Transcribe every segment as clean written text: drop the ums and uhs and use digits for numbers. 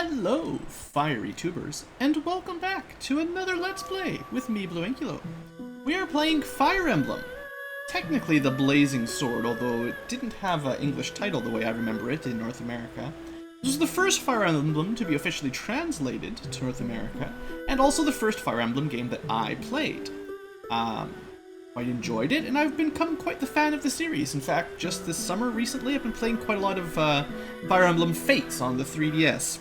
Hello, fiery tubers, and welcome back to another Let's Play with me, BlueAnkylo. We are playing Fire Emblem. Technically the Blazing Sword, although it didn't have an English title the way I remember it in North America. This was the first Fire Emblem to be officially translated to North America, and also the first Fire Emblem game that I played. Quite enjoyed it, and I've become quite the fan of the series. In fact, just this summer, recently, I've been playing quite a lot of Fire Emblem Fates on the 3DS.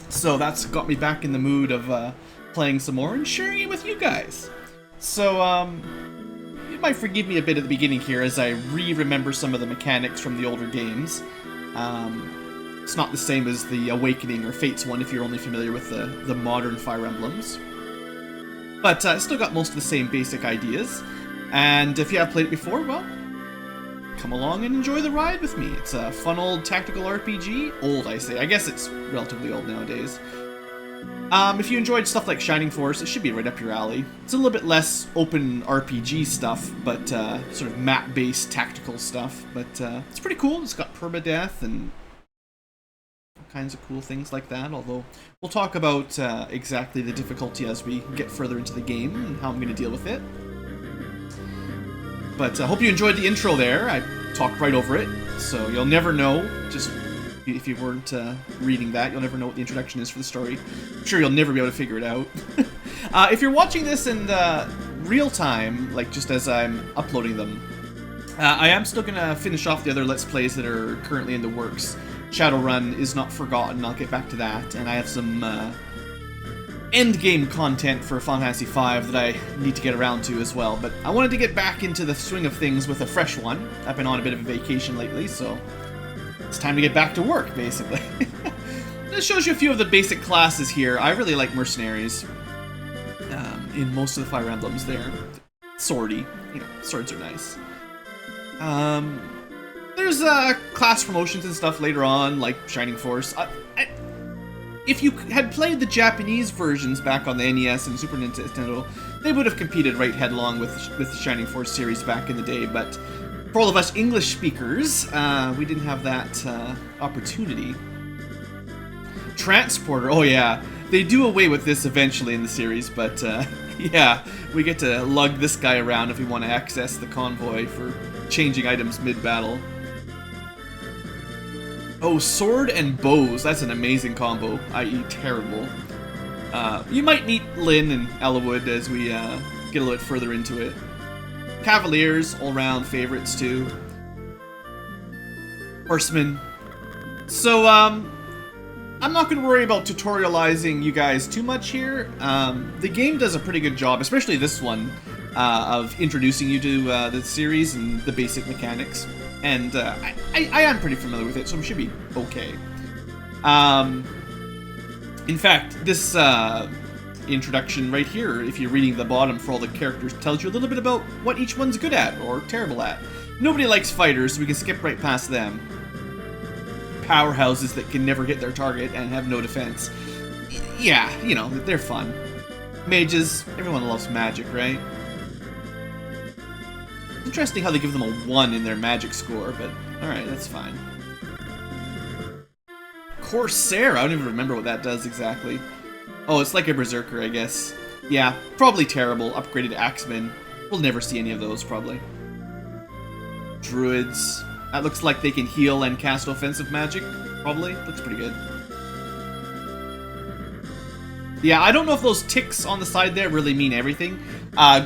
So that's got me back in the mood of playing some more and sharing it with you guys. So, you might forgive me a bit at the beginning here as I remember some of the mechanics from the older games. It's not the same as the Awakening or Fates one if you're only familiar with the modern Fire Emblems. But still got most of the same basic ideas. And if you have played it before, well, come along and enjoy the ride with me. It's a fun old tactical RPG. Old, I say. I guess it's relatively old nowadays. If you enjoyed stuff like Shining Force, it should be right up your alley. It's a little bit less open RPG stuff, but sort of map-based tactical stuff. But it's pretty cool. It's got permadeath and all kinds of cool things like that. Although we'll talk about exactly the difficulty as we get further into the game and how I'm going to deal with it. But I hope you enjoyed the intro there. I talked right over it, so you'll never know, just if you weren't reading that, you'll never know what the introduction is for the story. I'm sure you'll never be able to figure it out. If you're watching this in real time, like just as I'm uploading them, I am still going to finish off the other Let's Plays that are currently in the works. Shadowrun is not forgotten, I'll get back to that, and I have some endgame content for Final Fantasy V that I need to get around to as well, but I wanted to get back into the swing of things with a fresh one. I've been on a bit of a vacation lately, so it's time to get back to work, basically. This shows you a few of the basic classes here. I really like mercenaries. In most of the Fire Emblems, they're swordy. You know, swords are nice. There's class promotions and stuff later on, like Shining Force. If you had played the Japanese versions back on the NES and Super Nintendo, they would have competed right headlong with the Shining Force series back in the day, but for all of us English speakers, we didn't have that opportunity. Transporter, oh yeah, they do away with this eventually in the series, but yeah, we get to lug this guy around if we want to access the convoy for changing items mid-battle. Oh, sword and bows. That's an amazing combo, i.e. terrible. You might meet Lynn and Ellawood as we get a little bit further into it. Cavaliers, all-round favorites too. Horsemen. So, I'm not going to worry about tutorializing you guys too much here. The game does a pretty good job, especially this one, of introducing you to the series and the basic mechanics. And I am pretty familiar with it, so it should be okay. In fact, this introduction right here, if you're reading the bottom for all the characters, tells you a little bit about what each one's good at or terrible at. Nobody likes fighters, so we can skip right past them. Powerhouses that can never hit their target and have no defense. Yeah, you know, they're fun. Mages, everyone loves magic, right? Interesting how they give them a 1 in their magic score, but alright, that's fine. Corsair, I don't even remember what that does exactly. Oh, it's like a berserker, I guess. Yeah, probably terrible. Upgraded axemen. We'll never see any of those, probably. Druids. That looks like they can heal and cast offensive magic, probably. Looks pretty good. Yeah, I don't know if those ticks on the side there really mean everything.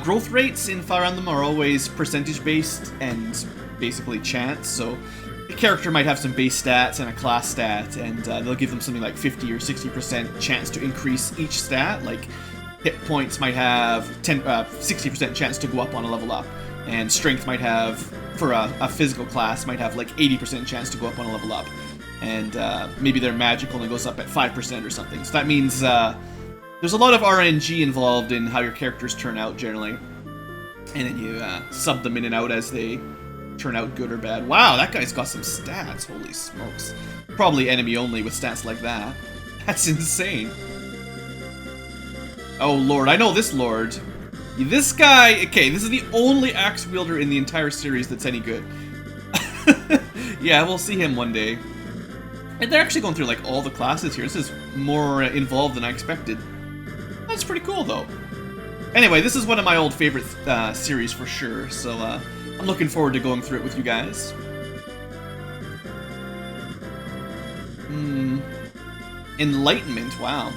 Growth rates in Fire Emblem are always percentage-based and basically chance, so a character might have some base stats and a class stat, and they'll give them something like 50 or 60% chance to increase each stat, like hit points might have 60% chance to go up on a level up, and strength might have, for a physical class, might have like 80% chance to go up on a level up, and maybe their magic only goes up at 5% or something, so that means there's a lot of RNG involved in how your characters turn out, generally. And then you sub them in and out as they turn out good or bad. Wow, that guy's got some stats. Holy smokes. Probably enemy only with stats like that. That's insane. Oh, Lord. I know this Lord. This guy... Okay, this is the only axe wielder in the entire series that's any good. Yeah, we'll see him one day. And they're actually going through like all the classes here. This is more involved than I expected. That's pretty cool though. Anyway, this is one of my old favorite series for sure, so I'm looking forward to going through it with you guys. Enlightenment, wow.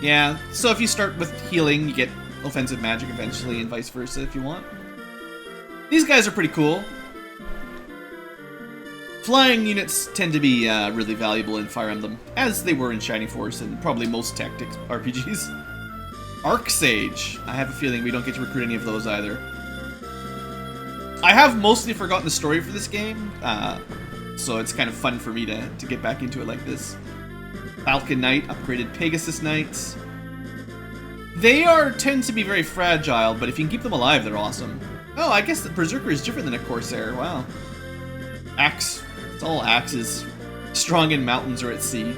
Yeah, so if you start with healing, you get offensive magic eventually, and vice versa if you want. These guys are pretty cool. Flying units tend to be really valuable in Fire Emblem, as they were in Shining Force and probably most tactics RPGs. Arc Sage. I have a feeling we don't get to recruit any of those either. I have mostly forgotten the story for this game, so it's kind of fun for me to get back into it like this. Falcon Knight, upgraded Pegasus Knights. They tend to be very fragile, but if you can keep them alive, they're awesome. Oh, I guess the Berserker is different than a Corsair, wow. Axe. It's all axes. Strong in mountains or at sea.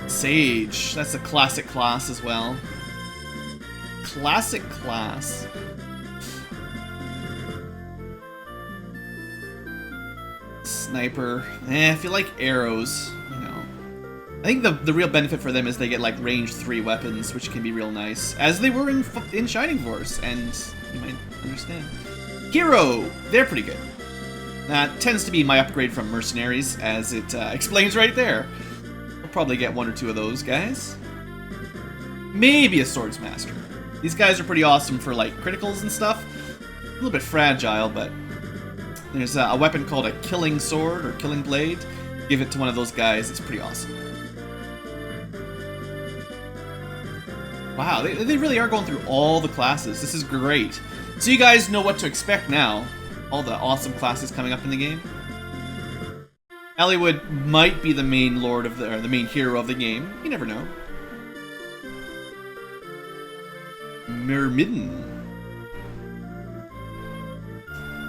Sage. That's a classic class as well. Classic class. Sniper. If you like arrows, you know. I think the real benefit for them is they get like range 3 weapons, which can be real nice. As they were in Shining Force, and you might understand. Hero. They're pretty good. That tends to be my upgrade from Mercenaries, as it explains right there. Probably get 1 or 2 of those guys. Maybe a Swordsmaster. These guys are pretty awesome for like criticals and stuff. A little bit fragile, but there's a weapon called a Killing Sword or Killing Blade. Give it to one of those guys, it's pretty awesome. Wow, they really are going through all the classes. This is great. So you guys know what to expect now. All the awesome classes coming up in the game. Eliwood might be the main lord of the main hero of the game. You never know. Myrmidon.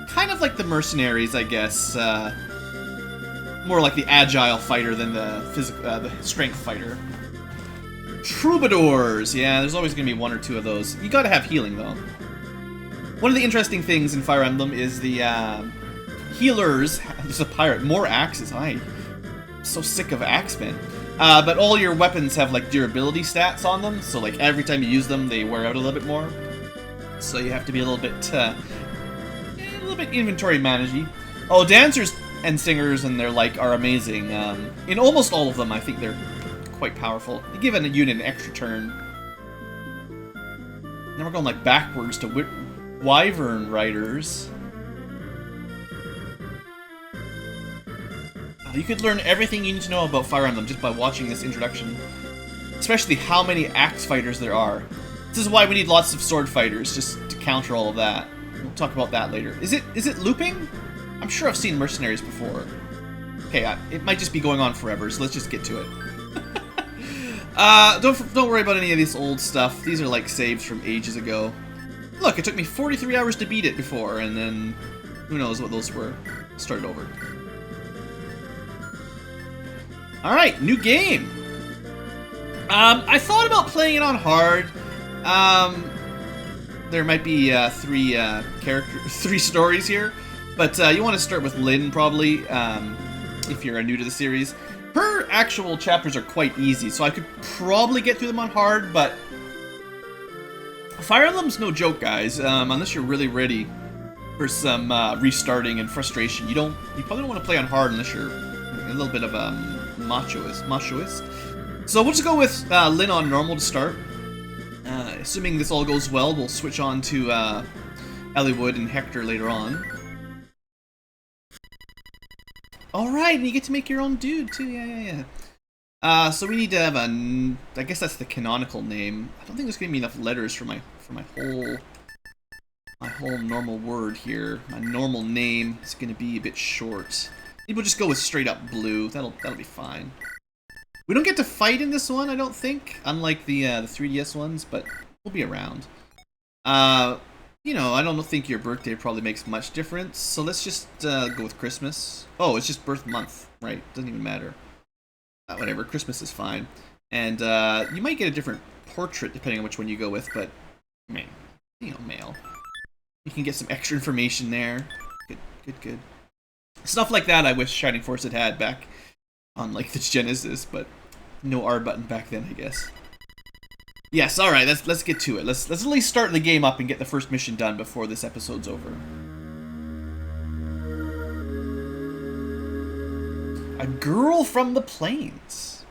Kind of like the Mercenaries, I guess. More like the agile fighter than the strength fighter. Troubadours. Yeah, there's always going to be 1 or 2 of those. You got to have healing though. One of the interesting things in Fire Emblem is the healers. There's a pirate. More axes. I'm so sick of axemen. But all your weapons have like durability stats on them, so like every time you use them, they wear out a little bit more. So you have to be a little bit inventory managey. Oh, dancers and singers and their like are amazing. In almost all of them, I think they're quite powerful. They give a unit an extra turn. Now we're going like backwards to Wyvern Riders. You could learn everything you need to know about Fire Emblem just by watching this introduction. Especially how many axe fighters there are. This is why we need lots of sword fighters, just to counter all of that. We'll talk about that later. Is it looping? I'm sure I've seen Mercenaries before. Okay, it might just be going on forever, so let's just get to it. Don't worry about any of this old stuff. These are like saves from ages ago. Look, it took me 43 hours to beat it before, and then who knows what those were. Start over. Alright, new game! I thought about playing it on hard. There might be 3 stories here, but you want to start with Lynn, probably, if you're new to the series. Her actual chapters are quite easy, so I could probably get through them on hard, but Fire Emblem's no joke, guys, unless you're really ready for some restarting and frustration. You probably don't want to play on hard unless you're a little bit of a machoist. So we'll just go with Lynn on normal to start. Assuming this all goes well, we'll switch on to Eliwood and Hector later on. Alright, and you get to make your own dude too, yeah. So we need to have I guess that's the canonical name. I don't think there's gonna be enough letters for my whole normal word here. My normal name is gonna be a bit short. Maybe we'll just go with straight up blue. That'll be fine. We don't get to fight in this one, I don't think, unlike the 3DS ones, but we'll be around. You know, I don't think your birthday probably makes much difference, so let's just go with Christmas. Oh, it's just birth month, right? Doesn't even matter. Whatever, Christmas is fine. And you might get a different portrait depending on which one you go with, but, man, you know, male. You can get some extra information there. Good. Stuff like that I wish Shining Force had back on like the Genesis, but no R button back then, I guess. Yes, alright, let's get to it. Let's at least start the game up and get the first mission done before this episode's over. A girl from the plains.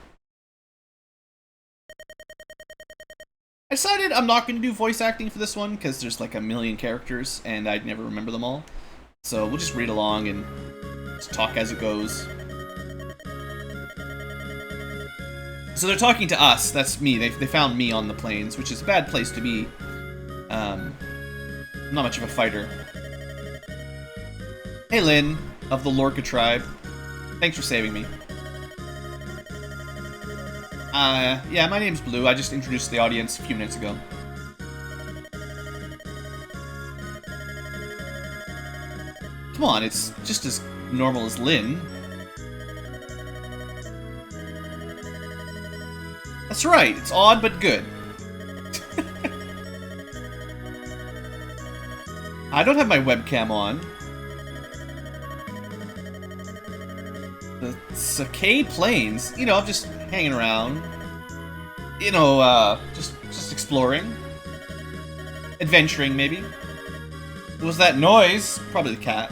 I decided I'm not going to do voice acting for this one because there's like a million characters and I'd never remember them all. So we'll just read along and just talk as it goes. So they're talking to us. That's me. They found me on the plains, which is a bad place to be. Not much of a fighter. Hey, Lynn, of the Lorca tribe. Thanks for saving me. Yeah, my name's Blue. I just introduced the audience a few minutes ago. Come on, it's just as normal as Lynn. That's right, it's odd but good. I don't have my webcam on. The Sakai Plains, you know, I'm just hanging around. You know, just exploring. Adventuring, maybe. What was that noise? Probably the cat.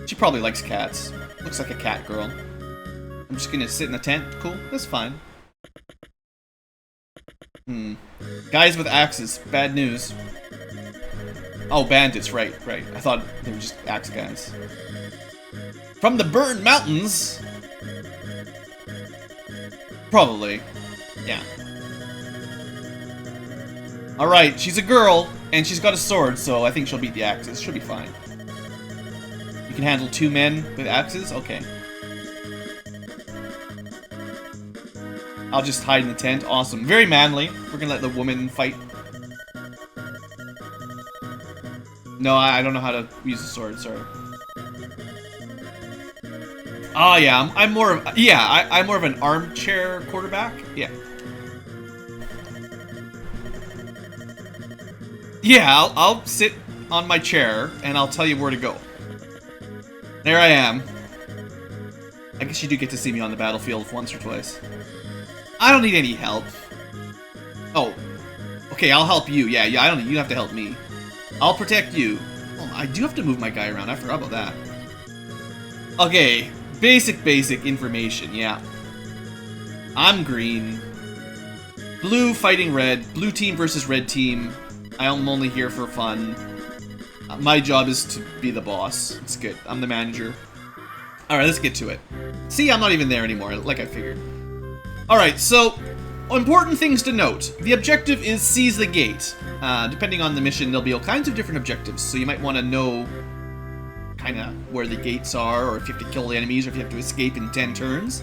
She probably likes cats. Looks like a cat girl. I'm just gonna sit in the tent. Cool, that's fine. Guys with axes. Bad news. Oh, bandits, right. I thought they were just axe guys. From the Burned Mountains? Probably. Yeah. Alright, she's a girl, and she's got a sword, so I think she'll beat the axes. She'll be fine. You can handle 2 men with axes? Okay. I'll just hide in the tent. Awesome. Very manly. We're gonna let the woman fight. No, I don't know how to use the sword, sorry. Oh yeah, I'm more of I'm more of an armchair quarterback. Yeah. Yeah, I'll sit on my chair and I'll tell you where to go. There I am. I guess you do get to see me on the battlefield once or twice. I don't need any help. Oh. Okay, I'll help you. Yeah, I don't need you have to help me. I'll protect you. Oh, I do have to move my guy around. I forgot about that. Okay. Basic information, yeah. I'm green. Blue fighting red. Blue team versus red team. I'm only here for fun. My job is to be the boss. It's good. I'm the manager. Alright, let's get to it. See, I'm not even there anymore, like I figured. Alright, so, important things to note. The objective is seize the gate. Depending on the mission, there'll be all kinds of different objectives, so you might want to know kind of where the gates are, or if you have to kill the enemies, or if you have to escape in 10 turns.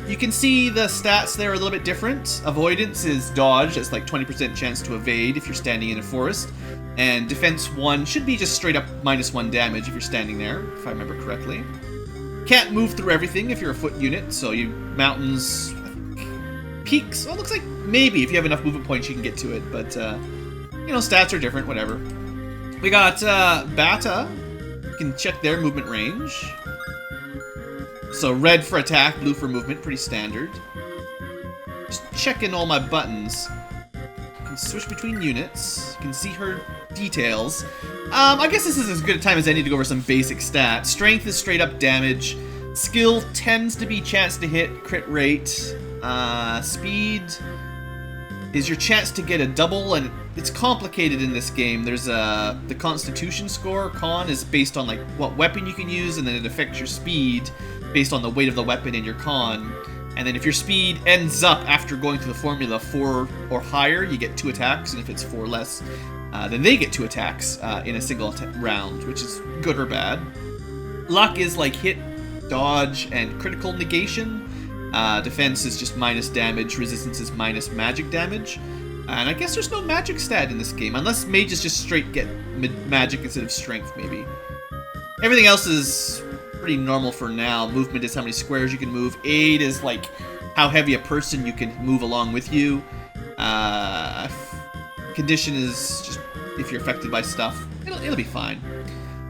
You can see the stats there are a little bit different. Avoidance is dodge, that's like 20% chance to evade if you're standing in a forest. And defense 1 should be just straight up -1 damage if you're standing there, if I remember correctly. Can't move through everything if you're a foot unit, so you mountains, peaks, well, it looks like maybe if you have enough movement points you can get to it, but you know, stats are different, whatever. We got Bata. You can check their movement range. So red for attack, blue for movement, pretty standard. Just checking all my buttons. You can switch between units. You can see her details. I guess this is as good a time as any to go over some basic stats. Strength is straight up damage. Skill tends to be chance to hit, crit rate. Speed is your chance to get a double, and it's complicated in this game. There's the Constitution score. Con is based on like what weapon you can use, and then it affects your speed based on the weight of the weapon in your con. And then if your speed ends up after going through the formula 4 or higher, you get 2 attacks, and if it's 4 less, then they get 2 attacks in a single round, which is good or bad. Luck is like hit, dodge, and critical negation. Defense is just minus damage, resistance is minus magic damage. And I guess there's no magic stat in this game, unless mages just straight get magic instead of strength, maybe. Everything else is pretty normal for now. Movement is how many squares you can move. Aid is like how heavy a person you can move along with you. Condition is just if you're affected by stuff. And It'll be fine.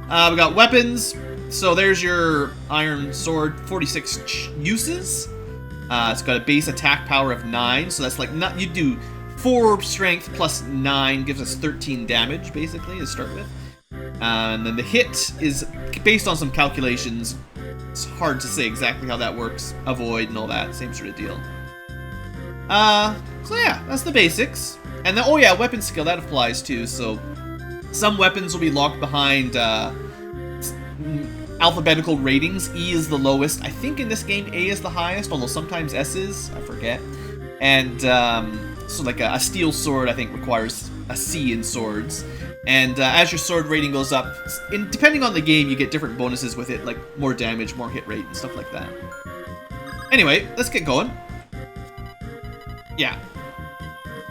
We got weapons. So there's your iron sword, 46 uses. It's got a base attack power of 9, so that's like you do 4 strength plus 9 gives us 13 damage basically to start with. And then the hit is based on some calculations. It's hard to say exactly how that works. Avoid and all that, same sort of deal. So yeah, that's the basics. And then, oh yeah, weapon skill, that applies too. So some weapons will be locked behind alphabetical ratings. E is the lowest. I think in this game A is the highest, although sometimes S is. I forget. And so like a steel sword, I think, requires a C in swords. And as your sword rating goes up, depending on the game, you get different bonuses with it, like more damage, more hit rate, and stuff like that. Anyway, let's get going. Yeah.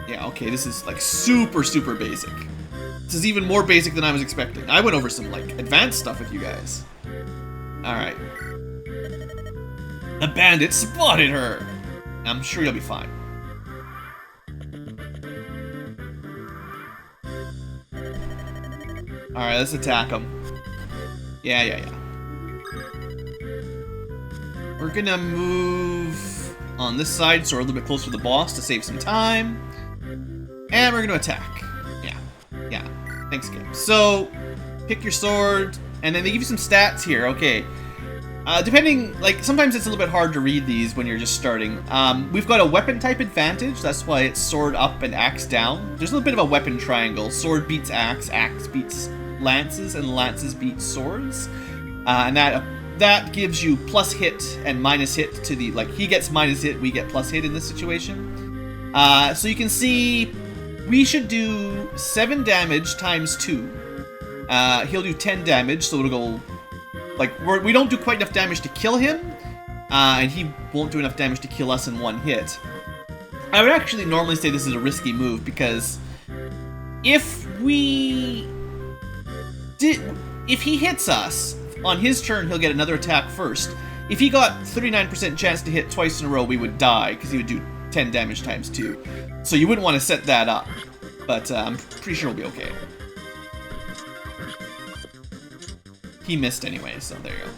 Yeah, okay, this is like super, super basic. This is even more basic than I was expecting. I went over some like advanced stuff with you guys. Alright. The bandit spotted her! I'm sure you'll be fine. Alright, let's attack him. Yeah. We're gonna move on this side so we're a little bit closer to the boss to save some time. And we're gonna attack. Yeah. Thanks, game. So, pick your sword, and then they give you some stats here. Okay. Depending, like, sometimes it's a little bit hard to read these when you're just starting. We've got a weapon type advantage. That's why it's sword up and axe down. There's a little bit of a weapon triangle. Sword beats axe, axe beats lances, and lances beat swords. And that gives you plus hit and minus hit to the, like, he gets minus hit, we get plus hit in this situation. So you can see we should do 7 damage times 2. He'll do 10 damage, so it'll go, like, we don't do quite enough damage to kill him, and he won't do enough damage to kill us in one hit. I would actually normally say this is a risky move, because if he hits us, on his turn he'll get another attack first. If he got 39% chance to hit twice in a row, we would die, because he would do 10 damage times 2. So you wouldn't want to set that up, but I'm pretty sure we'll be okay. He missed anyway, so there you go.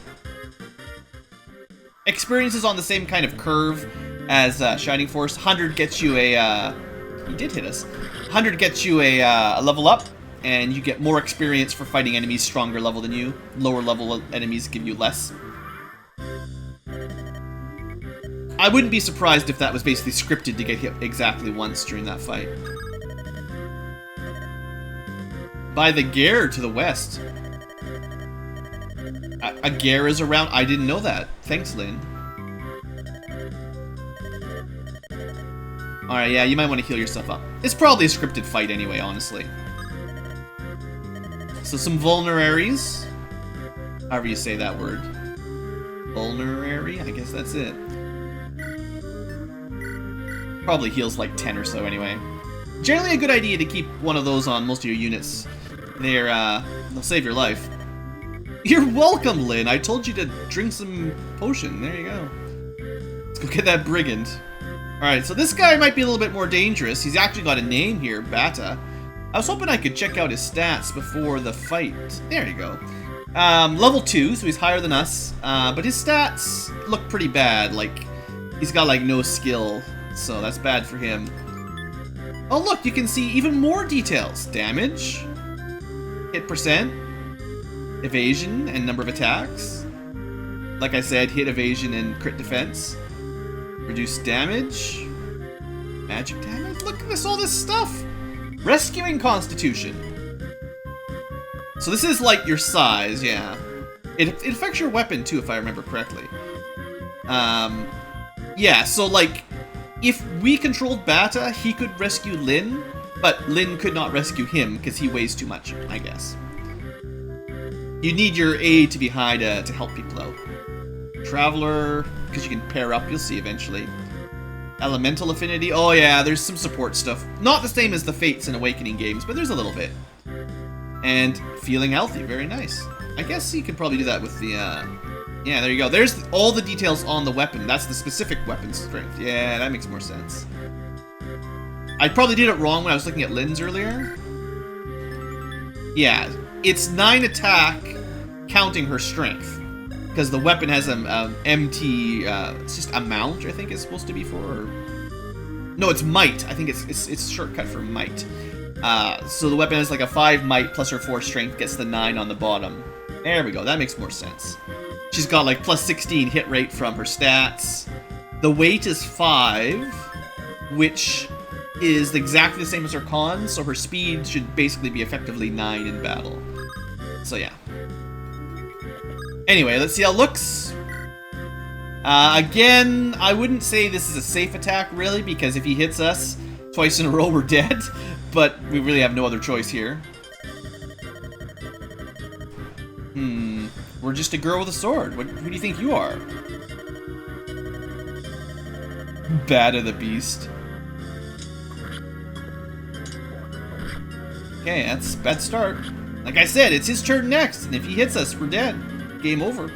Experience is on the same kind of curve as Shining Force. 100 gets you a... he did hit us. 100 gets you a level up, and you get more experience for fighting enemies stronger level than you. Lower level enemies give you less. I wouldn't be surprised if that was basically scripted to get hit exactly once during that fight. By the Gare to the west. A Gare is around? I didn't know that. Thanks, Lynn. Alright, yeah, you might want to heal yourself up. It's probably a scripted fight anyway, honestly. So some vulneraries. However you say that word. Vulnerary? I guess that's it. Probably heals like 10 or so anyway. Generally a good idea to keep one of those on most of your units. They'll save your life. You're welcome, Lynn. I told you to drink some potion. There you go. Let's go get that brigand. Alright, so this guy might be a little bit more dangerous. He's actually got a name here, Bata. I was hoping I could check out his stats before the fight. There you go. Level 2, so he's higher than us. But his stats look pretty bad. Like, he's got like no skill. So that's bad for him. Oh look, you can see even more details. Damage, hit percent, evasion, and number of attacks. Like I said, hit, evasion, and crit defense. Reduced damage. Magic damage? Look at this, all this stuff! Rescuing constitution. So this is like your size, yeah. It affects your weapon too, if I remember correctly. Yeah, so like, if we controlled Bata, he could rescue Lynn, but Lynn could not rescue him because he weighs too much, I guess. You need your A to be high to help people out. Traveler, because you can pair up, you'll see eventually. Elemental affinity, oh yeah, there's some support stuff. Not the same as the Fates and Awakening games, but there's a little bit. And feeling healthy, very nice. I guess you could probably do that with the, yeah, there you go. There's all the details on the weapon. That's the specific weapon strength. Yeah, that makes more sense. I probably did it wrong when I was looking at Lynn's earlier. Yeah, it's 9 attack, counting her strength. Because the weapon has an MT, it's just amount, I think it's supposed to be for. Or... No, it's might. I think it's shortcut for might. So the weapon has like a 5 might plus her 4 strength, gets the 9 on the bottom. There we go, that makes more sense. She's got like plus 16 hit rate from her stats. The weight is 5, which is exactly the same as her con, so her speed should basically be effectively 9 in battle. So yeah. Anyway, let's see how it looks. Again, I wouldn't say this is a safe attack, really, because if he hits us twice in a row, we're dead. But we really have no other choice here. We're just a girl with a sword. Who do you think you are? Bad of the beast. Okay, that's a bad start. Like I said, it's his turn next, and if he hits us, we're dead. Game over.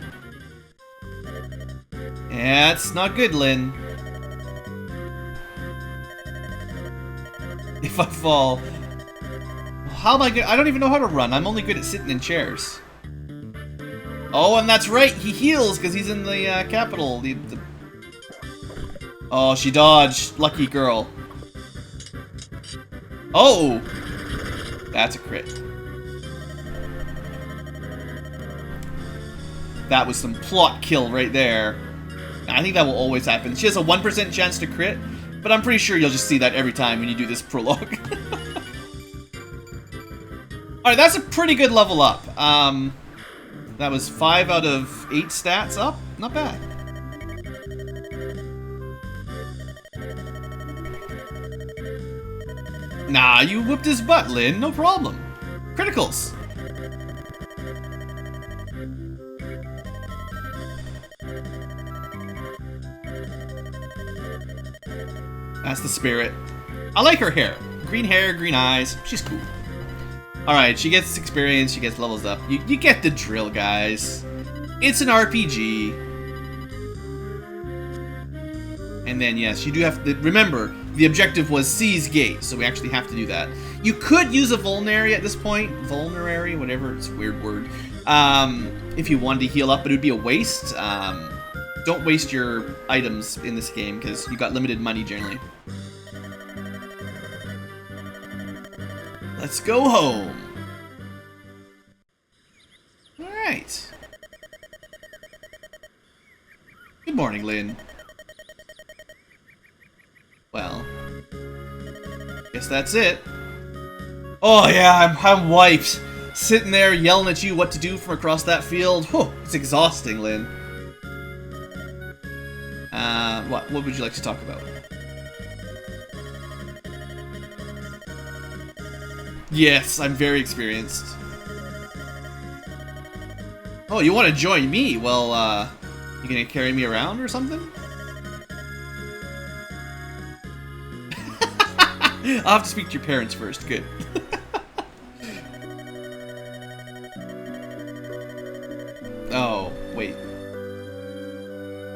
Yeah, it's not good, Lynn. If I fall... How am I good? I don't even know how to run. I'm only good at sitting in chairs. Oh, and that's right. He heals because he's in the capital. Oh, she dodged. Lucky girl. Oh! That's a crit. That was some plot kill right there. I think that will always happen. She has a 1% chance to crit, but I'm pretty sure you'll just see that every time when you do this prologue. Alright, that's a pretty good level up. That was 5 out of 8 stats up. Not bad. Nah, you whooped his butt, Lynn. No problem. Criticals. That's the spirit. I like her hair. Green hair, green eyes. She's cool. Alright, she gets experience, she gets levels up. You get the drill, guys. It's an RPG. And then, yes, you do have to... Remember, the objective was seize gate, so we actually have to do that. You could use a vulnerary at this point. Vulnerary, whatever. It's a weird word. If you wanted to heal up, but it would be a waste. Don't waste your items in this game, because you got limited money, generally. Let's go home. Alright. Good morning, Lynn. Well, guess that's it. Oh yeah, I'm wiped. Sitting there yelling at you what to do from across that field. Whew, it's exhausting, Lynn. What would you like to talk about? Yes, I'm very experienced. Oh, you want to join me? Well, you gonna carry me around or something? I'll have to speak to your parents first. Good. Oh, wait.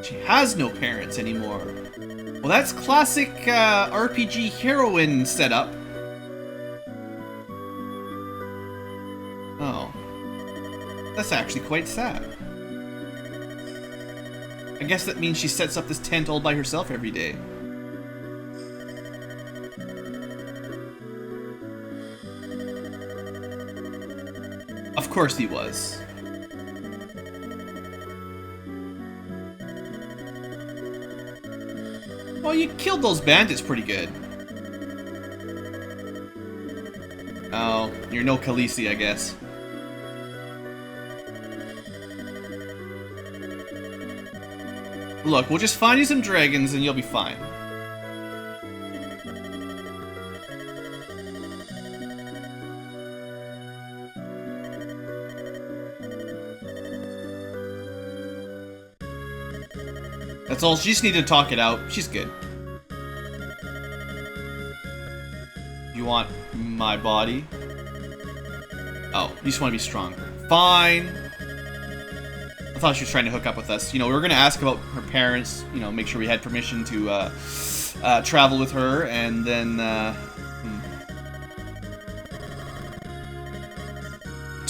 She has no parents anymore. Well, that's classic RPG heroine setup. Oh. That's actually quite sad. I guess that means she sets up this tent all by herself every day. Of course he was. Well, you killed those bandits pretty good. Oh, you're no Khaleesi, I guess. Look, we'll just find you some dragons and you'll be fine. That's all. She just needed to talk it out. She's good. You want my body? Oh, you just want to be stronger. Fine. I thought she was trying to hook up with us. You know, we were going to ask about her parents, you know, make sure we had permission to travel with her, and then...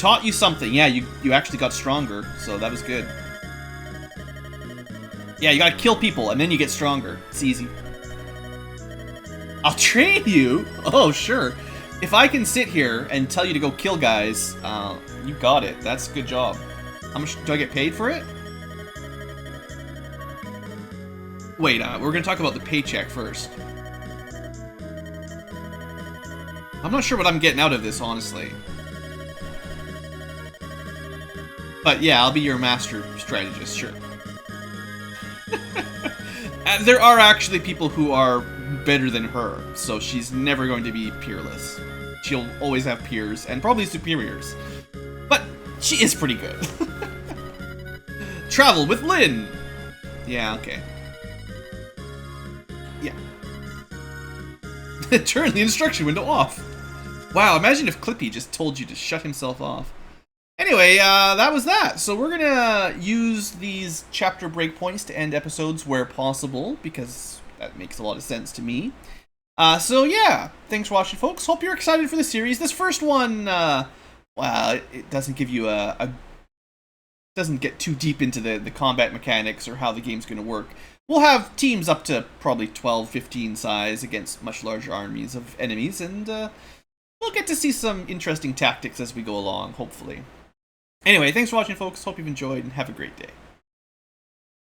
taught you something. Yeah, you actually got stronger, so that was good. Yeah, you gotta kill people, and then you get stronger. It's easy. I'll train you? Oh, sure. If I can sit here and tell you to go kill guys, you got it. That's a good job. How much do I get paid for it? Wait, we're gonna talk about the paycheck first. I'm not sure what I'm getting out of this, honestly. But yeah, I'll be your master strategist, sure. There are actually people who are better than her, so she's never going to be peerless. She'll always have peers, and probably superiors. But she is pretty good. Travel with Lynn! Yeah, okay. Yeah. Turn the instruction window off. Wow, imagine if Clippy just told you to shut himself off. Anyway, that was that. So we're gonna use these chapter breakpoints to end episodes where possible, because that makes a lot of sense to me. So yeah, thanks for watching, folks. Hope you're excited for the series. This first one, well, it doesn't give you doesn't get too deep into the combat mechanics or how the game's gonna work. We'll have teams up to probably 12, 15 size against much larger armies of enemies, and we'll get to see some interesting tactics as we go along, hopefully. Anyway, thanks for watching, folks. Hope you've enjoyed, and have a great day.